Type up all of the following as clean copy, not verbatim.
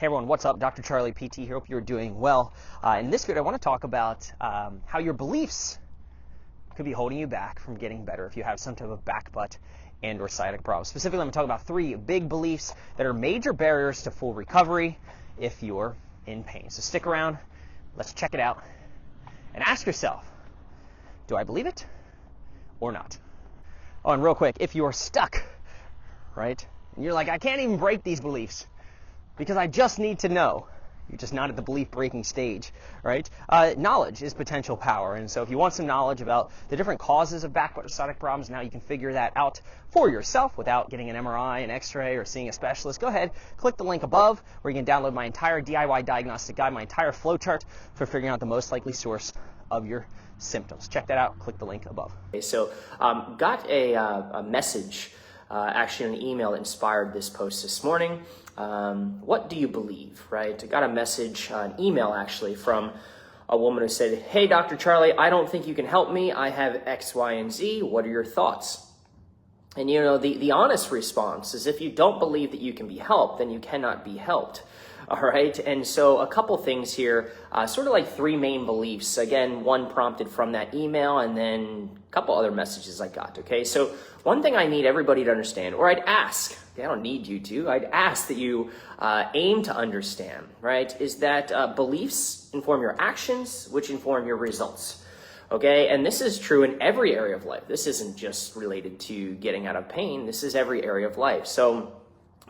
Hey everyone, what's up? Dr. Charlie PT here. Hope you're doing well. In this video, I want to talk about how your beliefs could be holding you back from getting better if you have some type of back, butt, and or sciatic problem. Specifically, I'm going to talk about 3 big beliefs that are major barriers to full recovery if you're in pain. So stick around, let's check it out, and ask yourself, do I believe it or not? Oh, and real quick, if you're stuck, right, and you're like, I can't even break these beliefs, because I just need to know. You're just not at the belief-breaking stage, right? Knowledge is potential power, and so if you want some knowledge about the different causes of back, butt, or sciatic problems, now you can figure that out for yourself without getting an MRI, an X-ray, or seeing a specialist. Go ahead, click the link above, where you can download my entire DIY diagnostic guide, my entire flowchart for figuring out the most likely source of your symptoms. Check that out. Click the link above. Okay, so got a message, actually an email that inspired this post this morning. What do you believe, right? I got a message, an email actually, from a woman who said, hey, Dr. Charlie, I don't think you can help me. I have X, Y, and Z. What are your thoughts? And you know, the honest response is if you don't believe that you can be helped, then you cannot be helped. All right, and so a couple things here, sort of like 3 main beliefs. Again, one prompted from that email, and then a couple other messages I got, okay? So one thing I need everybody to understand, or I'd ask, okay, I don't need you to, I'd ask that you aim to understand, right, is that beliefs inform your actions, which inform your results. Okay, and this is true in every area of life. This isn't just related to getting out of pain. This is every area of life. So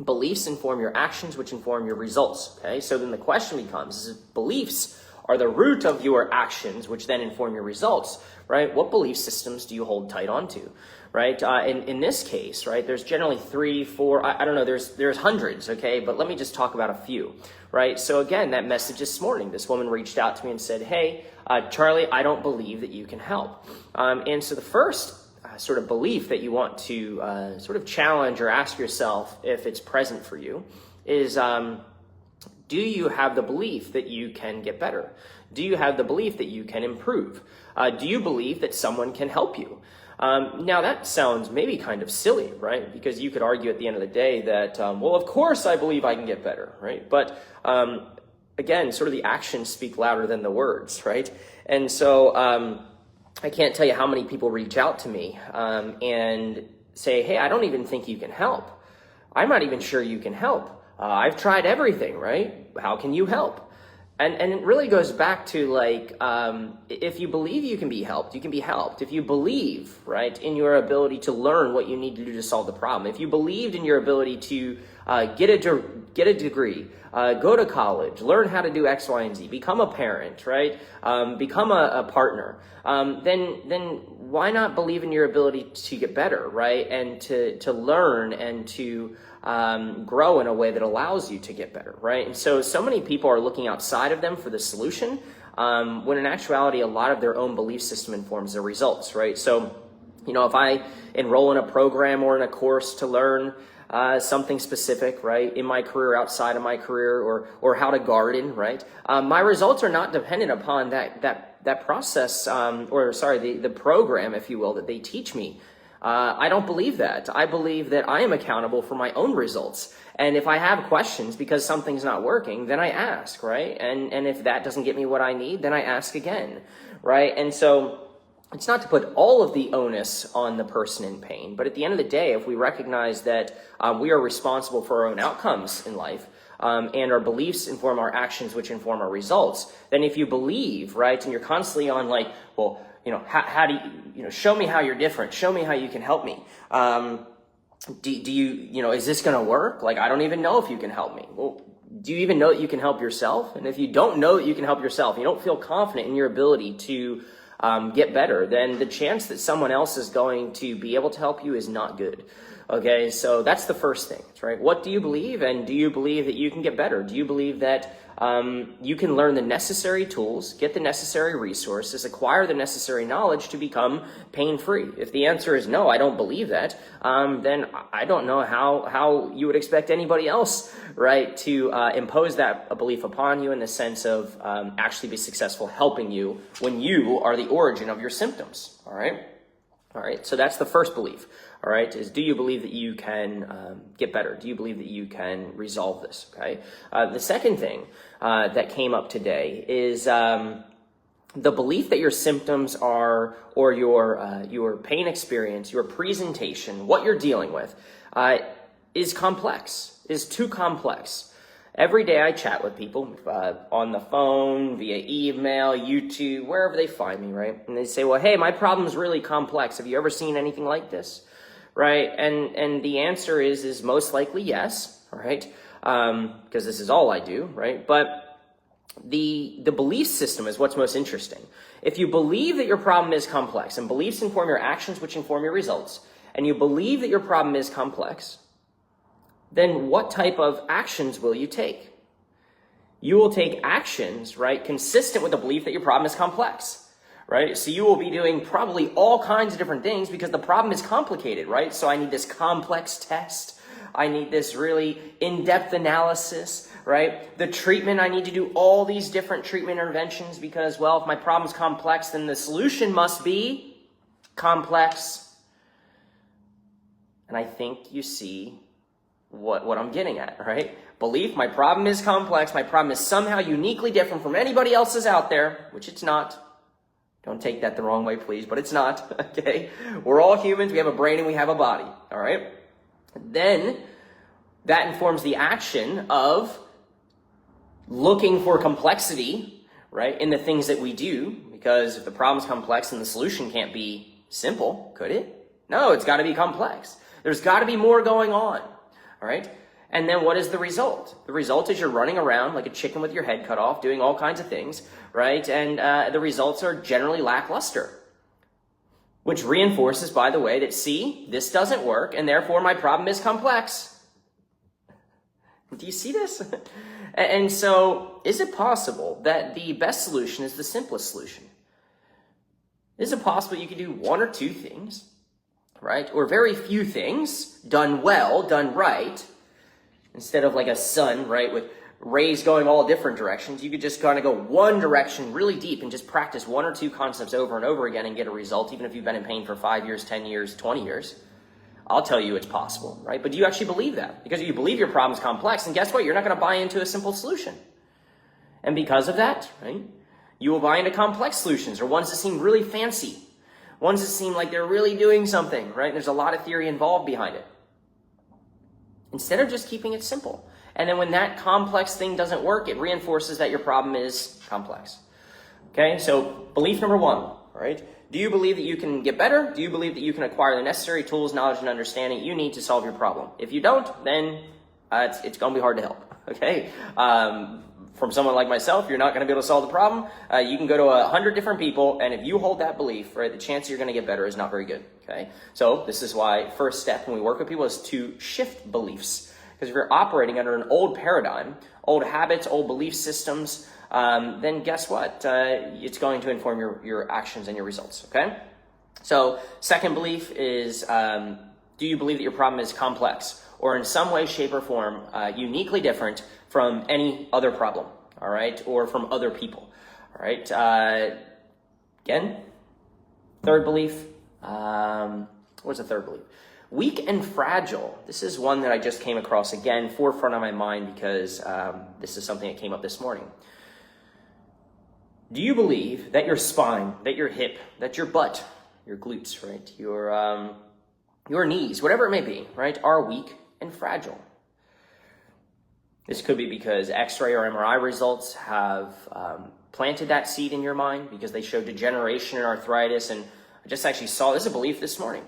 beliefs inform your actions, which inform your results. Okay, so then the question becomes, is beliefs are the root of your actions, which then inform your results, right? What belief systems do you hold tight onto, right? In this case, right, there's generally 3, 4, I don't know, there's hundreds, okay? But let me just talk about a few, right? So again, that message this morning, this woman reached out to me and said, hey, Charlie, I don't believe that you can help. And so the first sort of belief that you want to sort of challenge or ask yourself if it's present for you is, do you have the belief that you can get better? Do you have the belief that you can improve? Do you believe that someone can help you? Now that sounds maybe kind of silly, right? Because you could argue at the end of the day that, well, of course I believe I can get better, right? But again, sort of the actions speak louder than the words, right? And so I can't tell you how many people reach out to me and say, hey, I don't even think you can help. I'm not even sure you can help. I've tried everything, right? How can you help? And it really goes back to like, if you believe you can be helped, you can be helped. If you believe, right, in your ability to learn what you need to do to solve the problem, if you believed in your ability to get a degree, go to college, learn how to do X, Y, and Z, become a parent, right? Become a partner. Then why not believe in your ability to get better, right? And to learn and to grow in a way that allows you to get better, right? And so many people are looking outside of them for the solution, when in actuality, a lot of their own belief system informs their results, right? So, you know, if I enroll in a program or in a course to learn something specific, right, in my career, outside of my career, or how to garden, right, my results are not dependent upon that process, the program, if you will, that they teach me. I don't believe that. I believe that I am accountable for my own results. And if I have questions because something's not working, then I ask, right? And if that doesn't get me what I need, then I ask again, right? And so it's not to put all of the onus on the person in pain, but at the end of the day, if we recognize that we are responsible for our own outcomes in life, and our beliefs inform our actions, which inform our results, then if you believe, right, and you're constantly on like, well, you know, how do you know, show me how you're different, show me how you can help me. Do you know, is this going to work? Like, I don't even know if you can help me. Well, do you even know that you can help yourself? And if you don't know that you can help yourself, you don't feel confident in your ability to get better, then the chance that someone else is going to be able to help you is not good. Okay, so that's the first thing, right? What do you believe, and do you believe that you can get better? Do you believe that you can learn the necessary tools, get the necessary resources, acquire the necessary knowledge to become pain-free? If the answer is no, I don't believe that, then I don't know how you would expect anybody else, right, to impose that belief upon you in the sense of actually be successful helping you when you are the origin of your symptoms, all right? All right, so that's the first belief, all right, is do you believe that you can get better? Do you believe that you can resolve this, okay? The second thing that came up today is the belief that your symptoms are, or your pain experience, your presentation, what you're dealing with, is complex, is too complex. Every day I chat with people on the phone, via email, YouTube, wherever they find me, right? And they say, well, hey, my problem's really complex. Have you ever seen anything like this? Right? And the answer is most likely yes, all right? Because this is all I do, right? But the belief system is what's most interesting. If you believe that your problem is complex, and beliefs inform your actions, which inform your results, and you believe that your problem is complex, then what type of actions will you take? You will take actions, right, consistent with the belief that your problem is complex, right? So you will be doing probably all kinds of different things because the problem is complicated, right? So I need this complex test. I need this really in-depth analysis, right? The treatment, I need to do all these different treatment interventions because, well, if my problem's complex, then the solution must be complex. And I think you see what I'm getting at, right? Belief, my problem is complex, my problem is somehow uniquely different from anybody else's out there, which it's not. Don't take that the wrong way, please, but it's not, okay? We're all humans, we have a brain and we have a body, all right? Then that informs the action of looking for complexity, right, in the things that we do, because if the problem's complex, then the solution can't be simple, could it? No, it's got to be complex. There's got to be more going on. All right. And then what is the result? The result is you're running around like a chicken with your head cut off, doing all kinds of things, right? And the results are generally lackluster, which reinforces, by the way, that see, this doesn't work, and therefore my problem is complex. Do you see this? And so is it possible that the best solution is the simplest solution? Is it possible you could do one or two things, right? Or very few things, done well, done right, instead of like a sun, right, with rays going all different directions. You could just kind of go one direction really deep and just practice one or two concepts over and over again and get a result, even if you've been in pain for 5 years, 10 years, 20 years. I'll tell you it's possible, right? But do you actually believe that? Because if you believe your problem is complex, and guess what? You're not going to buy into a simple solution. And because of that, right, you will buy into complex solutions or ones that seem really fancy. Ones that seem like they're really doing something, right? There's a lot of theory involved behind it. Instead of just keeping it simple. And then when that complex thing doesn't work, it reinforces that your problem is complex. Okay, so belief number one, right? Do you believe that you can get better? Do you believe that you can acquire the necessary tools, knowledge, and understanding you need to solve your problem? If you don't, then it's going to be hard to help, okay? From someone like myself, you're not going to be able to solve the problem. You can go to 100 different people, and if you hold that belief, right, the chance you're going to get better is not very good, okay? So this is why first step when we work with people is to shift beliefs. Because if you're operating under an old paradigm, old habits, old belief systems, then guess what? It's going to inform your actions and your results, okay? So second belief is, do you believe that your problem is complex or in some way, shape, or form uniquely different from any other problem, all right, or from other people, all right? Again, third belief, what's the third belief? Weak and fragile. This is one that I just came across again, forefront of my mind because this is something that came up this morning. Do you believe that your spine, that your hip, that your butt, your glutes, right, your knees, whatever it may be, right, are weak and fragile? This could be because X-ray or MRI results have planted that seed in your mind because they show degeneration and arthritis. And I just actually saw, this is a belief this morning.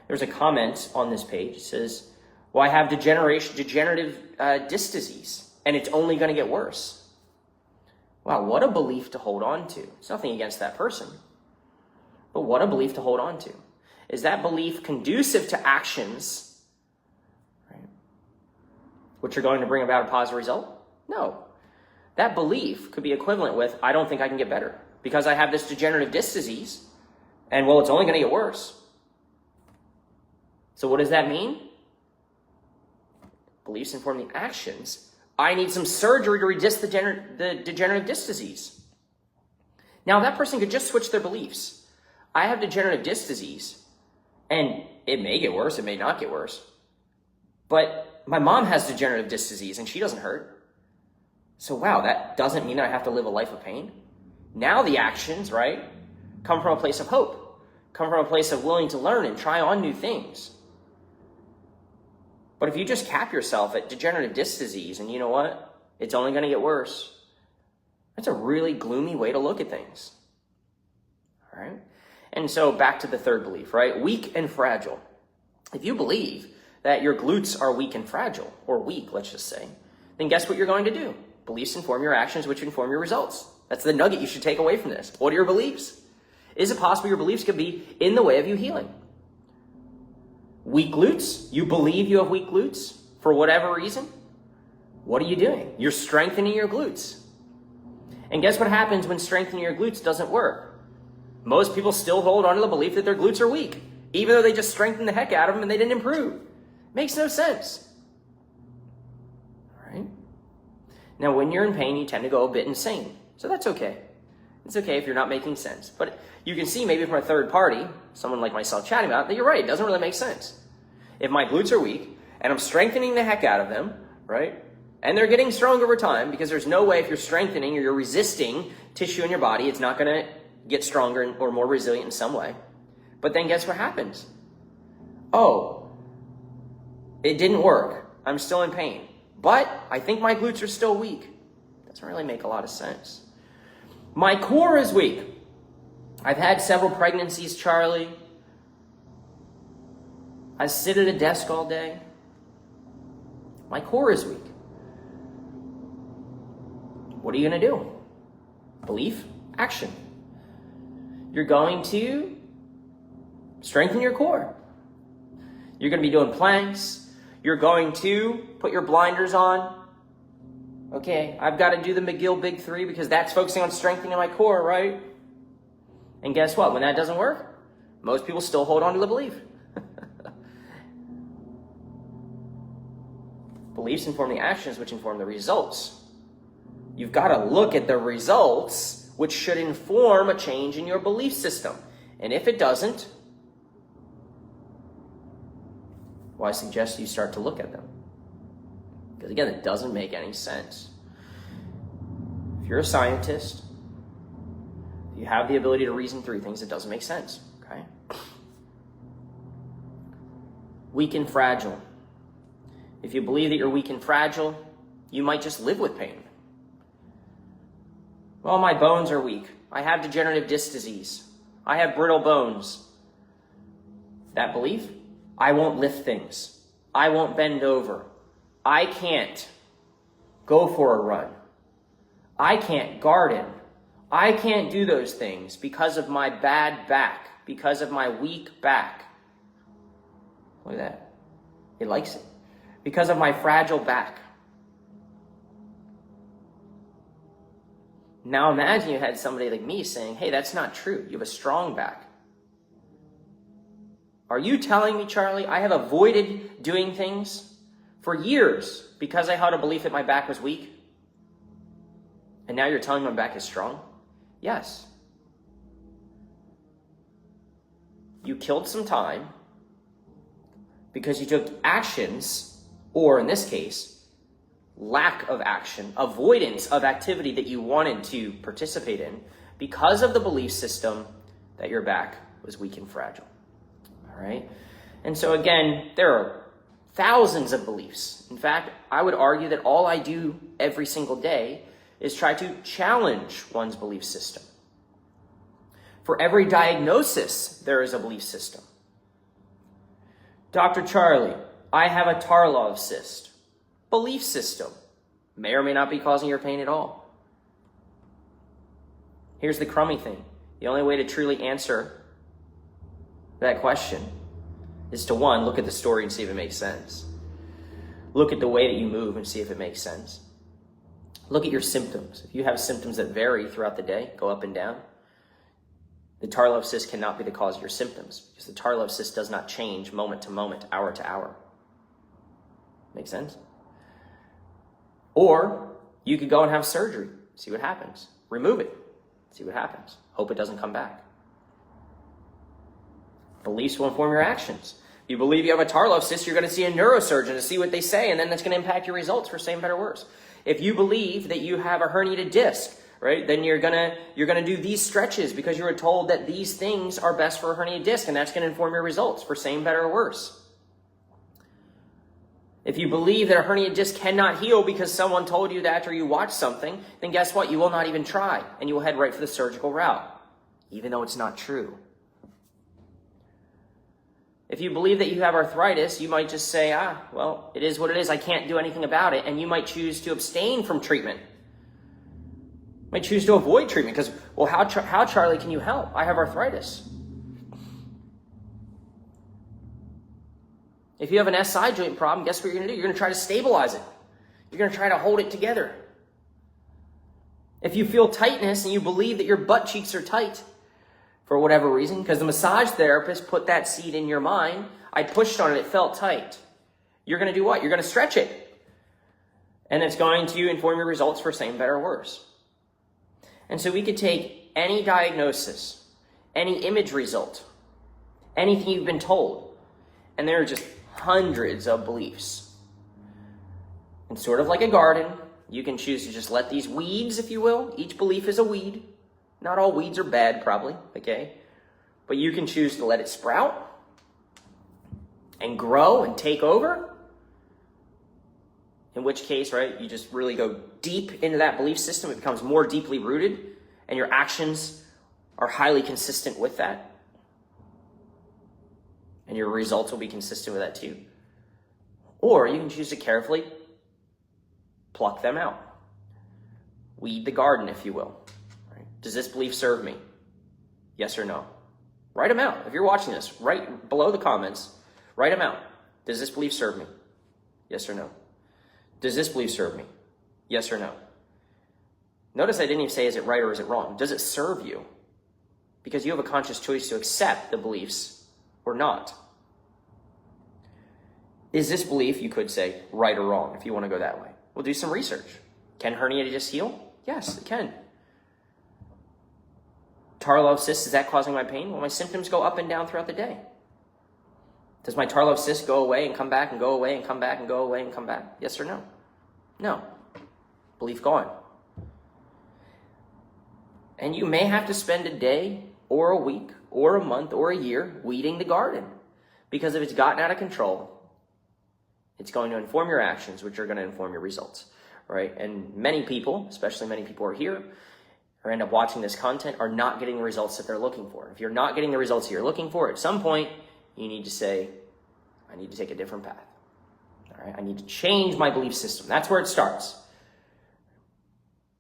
There's a comment on this page. It says, well, I have degenerative disc disease, and it's only going to get worse. Wow, what a belief to hold on to. It's nothing against that person, but what a belief to hold on to. Is that belief conducive to actions, right, which are going to bring about a positive result? No. That belief could be equivalent with, I don't think I can get better because I have this degenerative disc disease, and well, it's only going to get worse. So what does that mean? Beliefs inform the actions. I need some surgery to resist the degenerative disc disease. Now, that person could just switch their beliefs. I have degenerative disc disease, and it may get worse, it may not get worse, but my mom has degenerative disc disease and she doesn't hurt. So wow, that doesn't mean that I have to live a life of pain. Now the actions, right, come from a place of hope, come from a place of willing to learn and try on new things. But if you just cap yourself at degenerative disc disease and you know what, it's only going to get worse, that's a really gloomy way to look at things. All right? And so back to the third belief, right? Weak and fragile. If you believe that your glutes are weak and fragile, or weak, let's just say, then guess what you're going to do? Beliefs inform your actions, which inform your results. That's the nugget you should take away from this. What are your beliefs? Is it possible your beliefs could be in the way of you healing? Weak glutes? You believe you have weak glutes for whatever reason? What are you doing? You're strengthening your glutes. And guess what happens when strengthening your glutes doesn't work? Most people still hold on to the belief that their glutes are weak, even though they just strengthened the heck out of them and they didn't improve. Makes no sense. All right? Now, when you're in pain, you tend to go a bit insane. So that's okay. It's okay if you're not making sense. But you can see maybe from a third party, someone like myself chatting about it, that you're right, it doesn't really make sense. If my glutes are weak and I'm strengthening the heck out of them, right? And they're getting stronger over time, because there's no way if you're strengthening or you're resisting tissue in your body, it's not going to get stronger or more resilient in some way. But then guess what happens? Oh, it didn't work. I'm still in pain. But I think my glutes are still weak. Doesn't really make a lot of sense. My core is weak. I've had several pregnancies, Charlie. I sit at a desk all day. My core is weak. What are you going to do? Belief, action. You're going to strengthen your core. You're going to be doing planks. You're going to put your blinders on. Okay, I've got to do the McGill Big Three because that's focusing on strengthening my core, right? And guess what? When that doesn't work, most people still hold on to the belief. Beliefs inform the actions, which inform the results. You've got to look at the results, which should inform a change in your belief system. And if it doesn't, well, I suggest you start to look at them. Because again, it doesn't make any sense. If you're a scientist, you have the ability to reason through things, it doesn't make sense, okay? Weak and fragile. If you believe that you're weak and fragile, you might just live with pain. Well, my bones are weak. I have degenerative disc disease. I have brittle bones. That belief, I won't lift things. I won't bend over. I can't go for a run. I can't garden. I can't do those things because of my bad back, because of my weak back. Look at that. It likes it. Because of my fragile back. Now imagine you had somebody like me saying, hey, that's not true. You have a strong back. Are you telling me, Charlie, I have avoided doing things for years because I had a belief that my back was weak? And now you're telling me my back is strong? Yes. You killed some time because you took actions, or in this case, lack of action, avoidance of activity that you wanted to participate in because of the belief system that your back was weak and fragile. All right? And so again, there are thousands of beliefs. In fact, I would argue that all I do every single day is try to challenge one's belief system. For every diagnosis, there is a belief system. Dr. Charlie, I have a Tarlov cyst. Belief system. May or may not be causing your pain at all. Here's the crummy thing. The only way to truly answer that question is to, one, look at the story and see if it makes sense. Look at the way that you move and see if it makes sense. Look at your symptoms. If you have symptoms that vary throughout the day, go up and down, the Tarlov cyst cannot be the cause of your symptoms because the Tarlov cyst does not change moment to moment, hour to hour. Make sense? Or you could go and have surgery, see what happens. Remove it, see what happens. Hope it doesn't come back. Beliefs will inform your actions. If you believe you have a Tarlov cyst, you're going to see a neurosurgeon to see what they say, and then that's going to impact your results for same, better, worse. If you believe that you have a herniated disc, right, then you're gonna do these stretches because you were told that these things are best for a herniated disc, and that's going to inform your results for same, better, or worse. If you believe that a herniated disc cannot heal because someone told you that or you watched something, then guess what? You will not even try, and you will head right for the surgical route, even though it's not true. If you believe that you have arthritis, you might just say, well, it is what it is. I can't do anything about it. And you might choose to abstain from treatment. You might choose to avoid treatment because, well, how Charlie, can you help? I have arthritis. If you have an SI joint problem, guess what you're going to do? You're going to try to stabilize it. You're going to try to hold it together. If you feel tightness and you believe that your butt cheeks are tight, for whatever reason, because the massage therapist put that seed in your mind, I pushed on it, it felt tight. You're going to do what? You're going to stretch it. And it's going to inform your results for same, better, worse. And so we could take any diagnosis, any image result, anything you've been told, and there are just hundreds of beliefs. And sort of like a garden, you can choose to just let these weeds, if you will, each belief is a weed. Not all weeds are bad, probably, okay? But you can choose to let it sprout and grow and take over. In which case, right, you just really go deep into that belief system. It becomes more deeply rooted, and your actions are highly consistent with that. And your results will be consistent with that too. Or you can choose to carefully pluck them out. Weed the garden, if you will. Does this belief serve me? Yes or no? Write them out. If you're watching this, right below the comments, write them out. Does this belief serve me? Yes or no? Does this belief serve me? Yes or no? Notice I didn't even say, is it right or is it wrong? Does it serve you? Because you have a conscious choice to accept the beliefs or not. Is this belief, you could say, right or wrong, if you want to go that way? Well, do some research. Can herniated disc heal? Yes, it can. Tarlov cyst, is that causing my pain? Well, my symptoms go up and down throughout the day. Does my Tarlov cyst go away and come back and go away and come back and go away and come back? Yes or no? No. Belief gone. And you may have to spend a day or a week or a month or a year weeding the garden. Because if it's gotten out of control, it's going to inform your actions, which are going to inform your results, right? And many people, especially many people who are here, or end up watching this content, are not getting the results that they're looking for. If you're not getting the results you're looking for, at some point, you need to say, I need to take a different path. All right? I need to change my belief system. That's where it starts.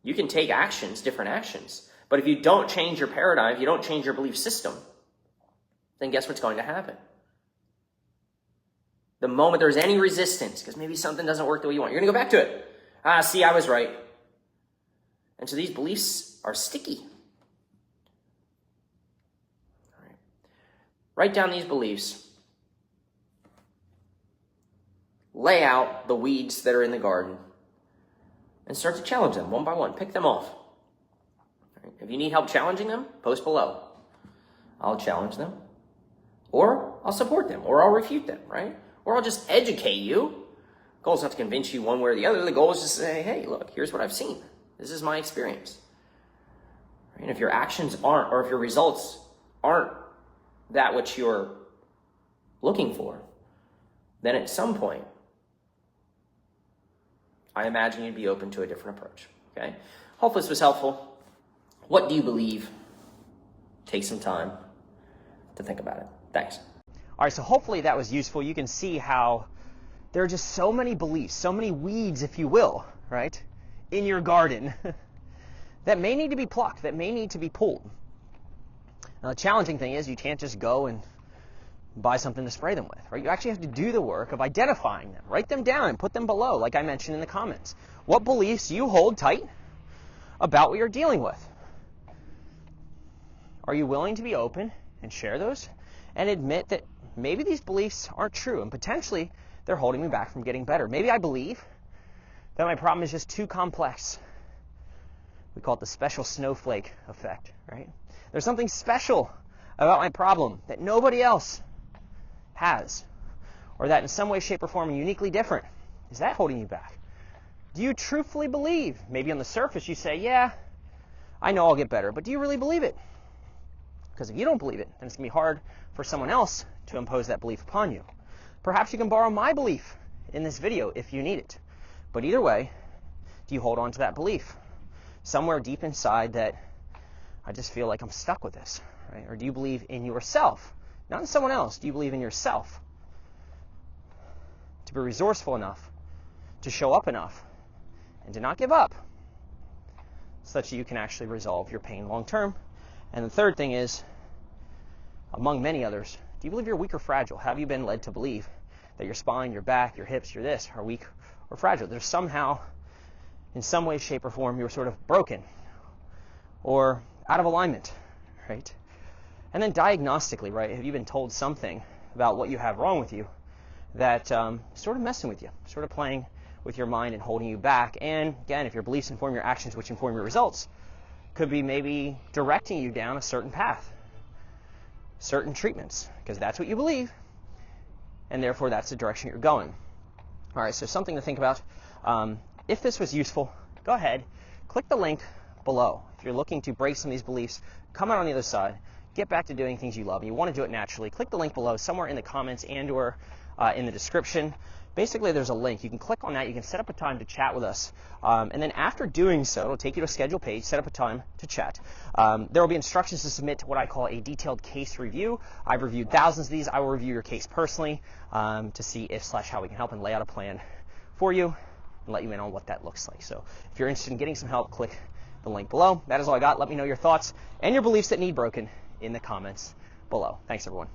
You can take actions, different actions, but if you don't change your paradigm, if you don't change your belief system, then guess what's going to happen? The moment there's any resistance, because maybe something doesn't work the way you want, you're going to go back to it. See, I was right. And so these beliefs are sticky. All right. Write down these beliefs. Lay out the weeds that are in the garden and start to challenge them one by one. Pick them off. All right. If you need help challenging them, post below. I'll challenge them, or I'll support them, or I'll refute them, right? Or I'll just educate you. The goal is not to convince you one way or the other. The goal is to say, hey, look, here's what I've seen. This is my experience. And if your actions aren't, or if your results aren't that which you're looking for, then at some point, I imagine you'd be open to a different approach. Okay? Hopefully this was helpful. What do you believe? Take some time to think about it. Thanks. All right, so hopefully that was useful. You can see how there are just so many beliefs, so many weeds, if you will, right, in your garden that may need to be plucked, that may need to be pulled. Now, the challenging thing is you can't just go and buy something to spray them with, right? You actually have to do the work of identifying them. Write them down and put them below, like I mentioned in the comments. What beliefs you hold tight about what you're dealing with? Are you willing to be open and share those and admit that maybe these beliefs aren't true and potentially they're holding me back from getting better? Maybe I believe that my problem is just too complex. We call it the special snowflake effect, right? There's something special about my problem that nobody else has, or that in some way, shape, or form are uniquely different? Is that holding you back? Do you truthfully believe? Maybe on the surface you say, yeah, I know I'll get better, but do you really believe it? Because if you don't believe it, then it's going to be hard for someone else to impose that belief upon you. Perhaps you can borrow my belief in this video if you need it. But either way, do you hold on to that belief? Somewhere deep inside that I just feel like I'm stuck with this, right? Or do you believe in yourself? Not in someone else. Do you believe in yourself? To be resourceful enough, to show up enough, and to not give up, such that you can actually resolve your pain long term. And the third thing is, among many others, do you believe you're weak or fragile? Have you been led to believe that your spine, your back, your hips, your this are weak or fragile? There's somehow, in some way, shape, or form, you're sort of broken or out of alignment, right? And then diagnostically, right, have you been told something about what you have wrong with you that sort of messing with you, sort of playing with your mind and holding you back? And again, if your beliefs inform your actions, which inform your results, could be maybe directing you down a certain path, certain treatments, because that's what you believe, and therefore that's the direction you're going. All right, so something to think about. If this was useful, go ahead, click the link below. If you're looking to break some of these beliefs, come out on the other side, get back to doing things you love, and you want to do it naturally, click the link below somewhere in the comments and or in the description. Basically, there's a link. You can click on that. You can set up a time to chat with us. And then after doing so, it'll take you to a schedule page, set up a time to chat. There will be instructions to submit what I call a detailed case review. I've reviewed thousands of these. I will review your case personally to see if/how we can help and lay out a plan for you and let you in on what that looks like. So if you're interested in getting some help, click the link below. That is all I got. Let me know your thoughts and your beliefs that need broken in the comments below. Thanks, everyone.